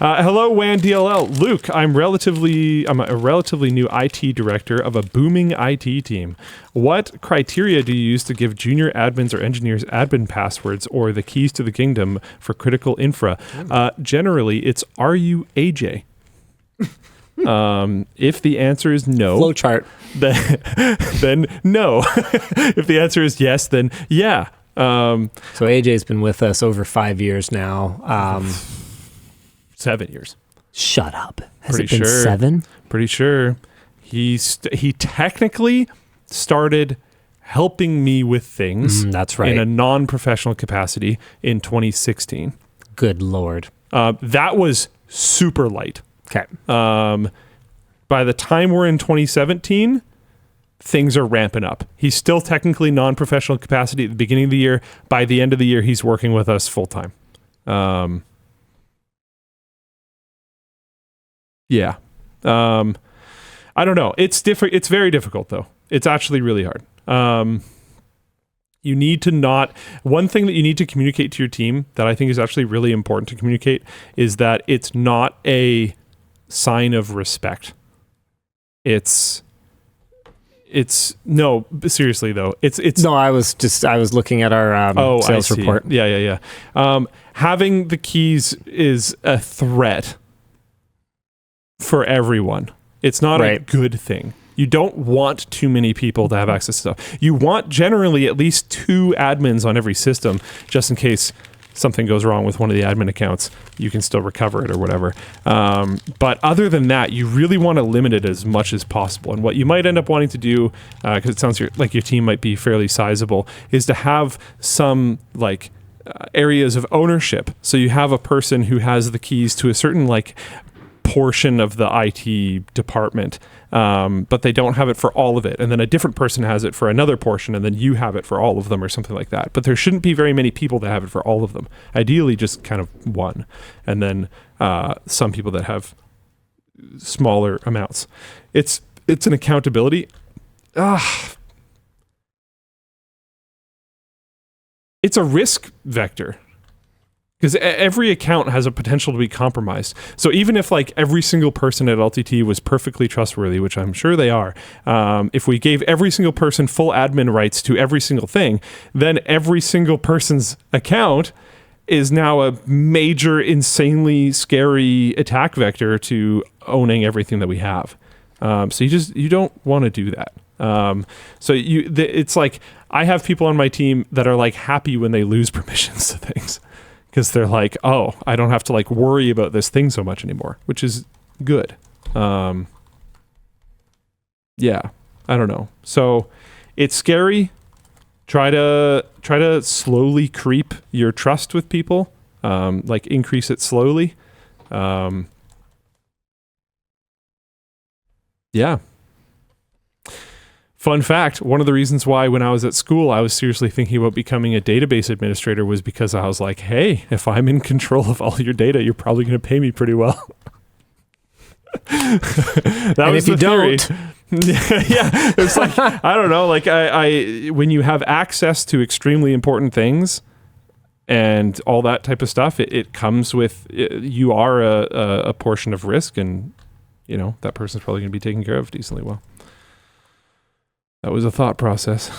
Hello, WAN DLL. Luke, I'm a relatively new IT director of a booming IT team. What criteria do you use to give junior admins or engineers admin passwords or the keys to the kingdom for critical infra? Generally, it's are you AJ? If the answer is no, flowchart, then no. If the answer is yes, then yeah. So AJ's been with us over 5 years now. 7 years. Shut up. Has Pretty it been sure. 7? Pretty sure. He technically started helping me with things. That's right. In a non-professional capacity in 2016. Good Lord. That was super light. Okay. By the time we're in 2017, things are ramping up. He's still technically non-professional capacity at the beginning of the year. By the end of the year, he's working with us full time. Yeah. I don't know. It's different. It's very difficult though. It's actually really hard. You need to one thing that you need to communicate to your team that I think is actually really important to communicate is that it's not a sign of respect. No, seriously though. It's no, I was looking at our sales report. Yeah. Having the keys is a threat for everyone. It's not a good thing. You don't want too many people to have access to stuff. You want generally at least 2 admins on every system, just in case something goes wrong with one of the admin accounts. You can still recover it or whatever. But other than that, you really want to limit it as much as possible. And what you might end up wanting to do, because it sounds like your team might be fairly sizable, is to have some areas of ownership. So you have a person who has the keys to a certain portion of the IT department, but they don't have it for all of it, and then a different person has it for another portion, and then you have it for all of them or something like that. But there shouldn't be very many people that have it for all of them. Ideally just kind of one, and then some people that have smaller amounts. It's an accountability. It's a risk vector. Because every account has a potential to be compromised. So even if every single person at LTT was perfectly trustworthy, which I'm sure they are, if we gave every single person full admin rights to every single thing, then every single person's account is now a major, insanely scary attack vector to owning everything that we have. So you don't want to do that. It's I have people on my team that are happy when they lose permissions to things. Because they're I don't have to worry about this thing so much anymore, which is good. Yeah, I don't know. So it's scary. Try to slowly creep your trust with people. Increase it slowly. Yeah. Fun fact, one of the reasons why when I was at school, I was seriously thinking about becoming a database administrator was because I was like, hey, if I'm in control of all your data, you're probably going to pay me pretty well. That and was if you theory. don't... Yeah, it's I don't know, I when you have access to extremely important things and all that type of stuff, it comes with, you are a portion of risk, and that person's probably going to be taken care of decently well. That was a thought process.